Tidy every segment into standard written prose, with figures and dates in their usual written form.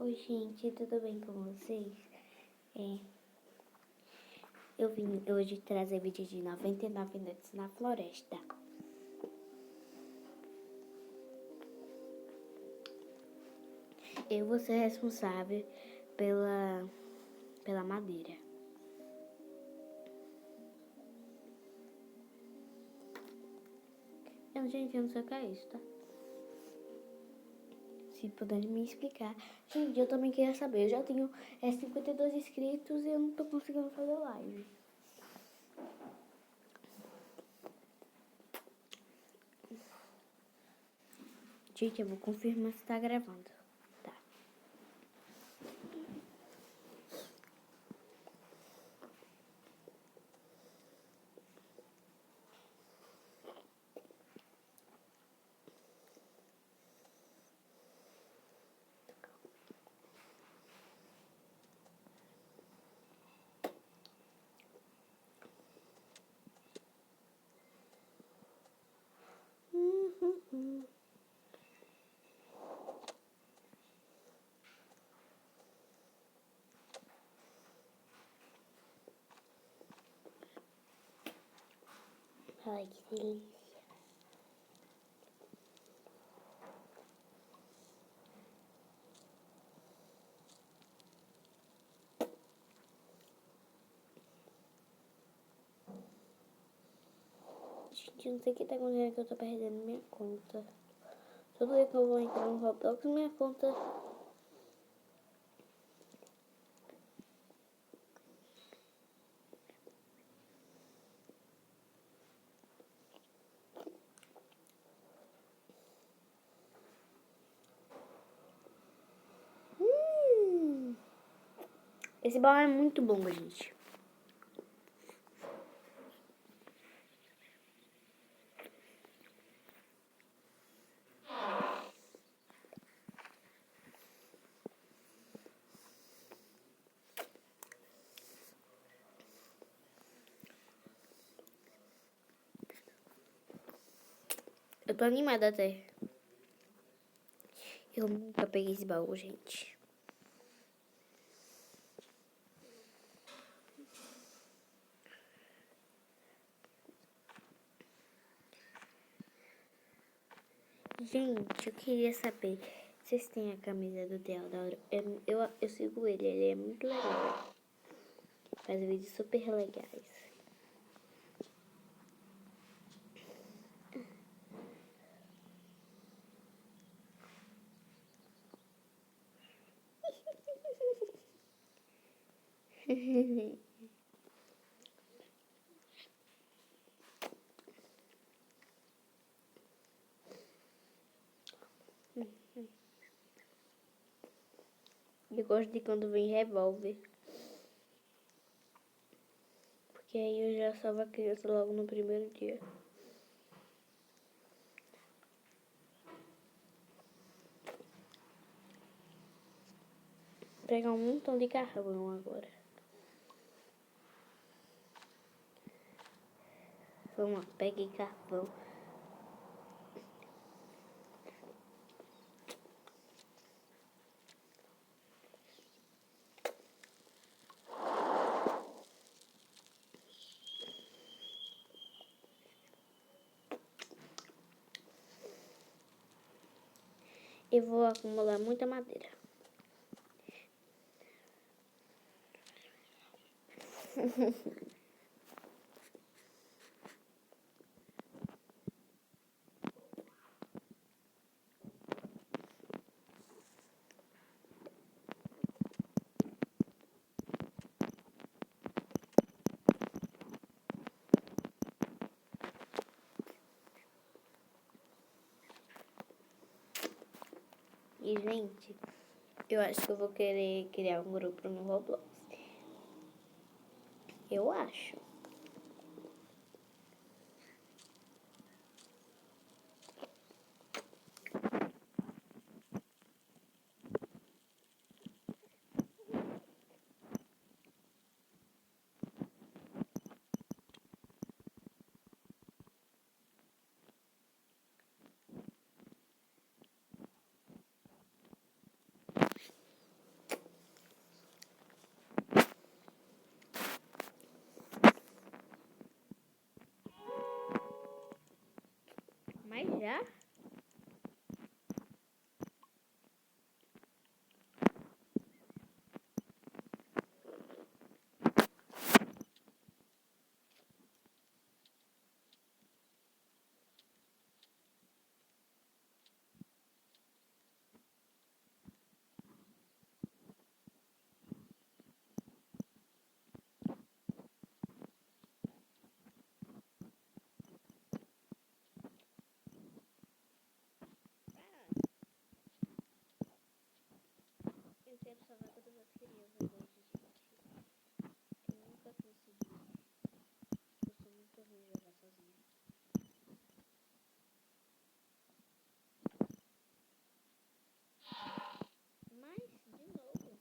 Oi, gente, tudo bem com vocês? Eu vim hoje trazer vídeo de 99 noites na floresta. Eu vou ser responsável pela madeira. Gente, eu não sei o que é isso, tá? Se puderem me explicar. Gente, eu também queria saber. Eu já tenho 52 inscritos e eu não tô conseguindo fazer live. Gente, eu vou confirmar se tá gravando. Tá. Ai, que delícia. Gente, eu não sei o que tá acontecendo, que eu tô perdendo minha conta. Todo dia que eu vou entrar no Roblox, minha conta... Esse baú é muito bom, gente. Eu tô animada até. Eu nunca peguei esse baú, gente. Gente, eu queria saber se vocês têm a camisa do Theodoro. Eu sigo ele é muito legal. Faz vídeos super legais. Eu gosto de quando vem revólver. Porque aí eu já salvo a criança logo no primeiro dia. Vou pegar um montão de carvão agora. Vamos lá, peguei carvão. Eu vou acumular muita madeira. E, gente, eu acho que eu vou querer criar um grupo no Roblox. Eu acho. Mas já? Eu quero salvar todas as crianças hoje, gente. Eu nunca consegui. Eu sou muito ruim de jogar sozinha. Mas, de novo.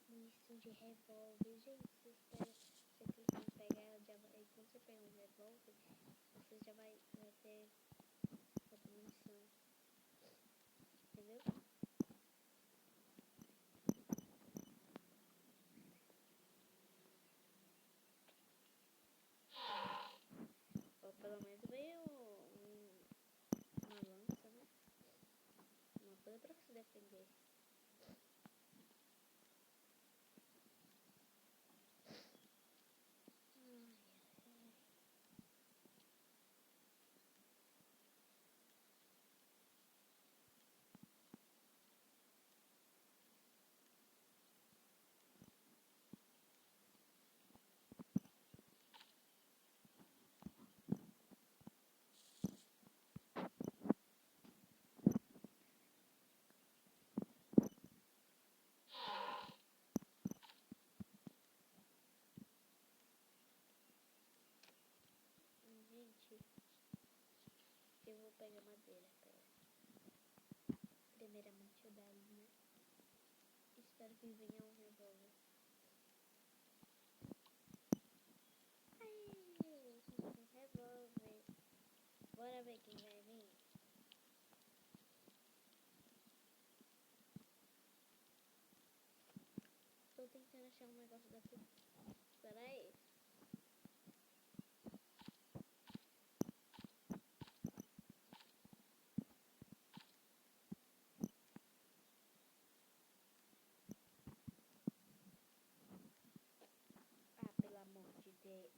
Munição de revólver, gente. Você clica em pegar, ela já vai. Quando você pega um revólver, você já vai ter essa munição. Entendeu? Ou pelo menos veio uma lança, né? Uma coisa pra se defender. Gente, eu vou pegar madeira, pera. Primeiramente o dali, né? Espero que venha um revólver. Ai, um revólver. Bora ver quem vai vir. Tô tentando achar um negócio daqui. Pera aí. Ah, pelo amor de Deus.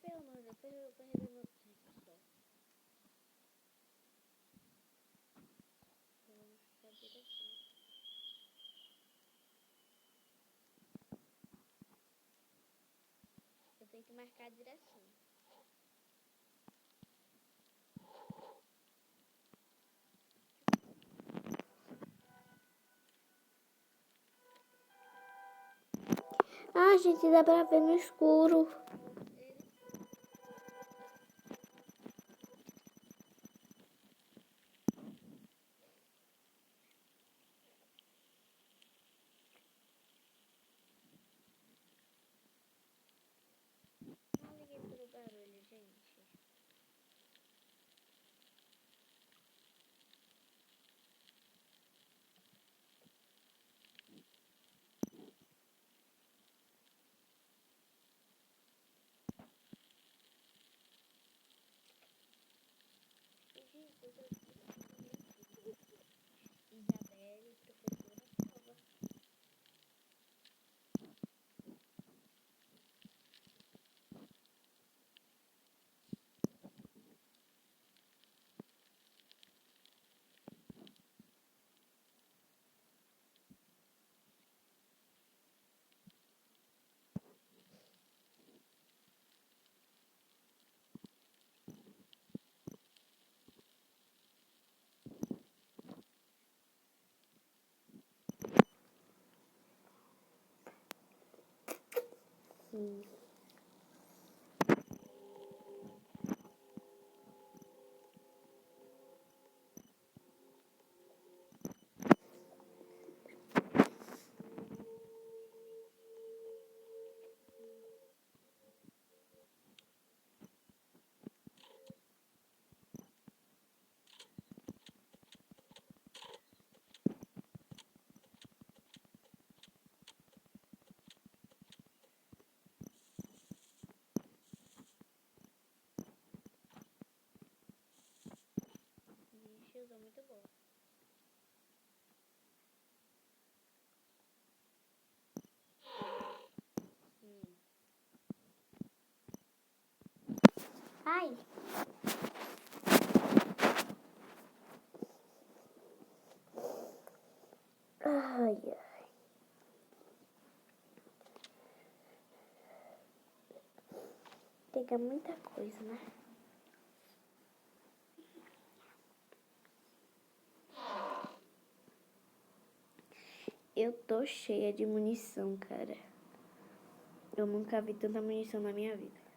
Pelo amor de Deus, perdi meu tempo só. Vamos marcar a direção. Eu tenho que marcar a direção. Ah, gente, dá pra ver no escuro. Não liguei pelo barulho, gente. Gente, eu tô Isabelle, professora nova. Sim. Ai. Ai, ai. Pega muita coisa, né? Eu tô cheia de munição, cara. Eu nunca vi tanta munição na minha vida.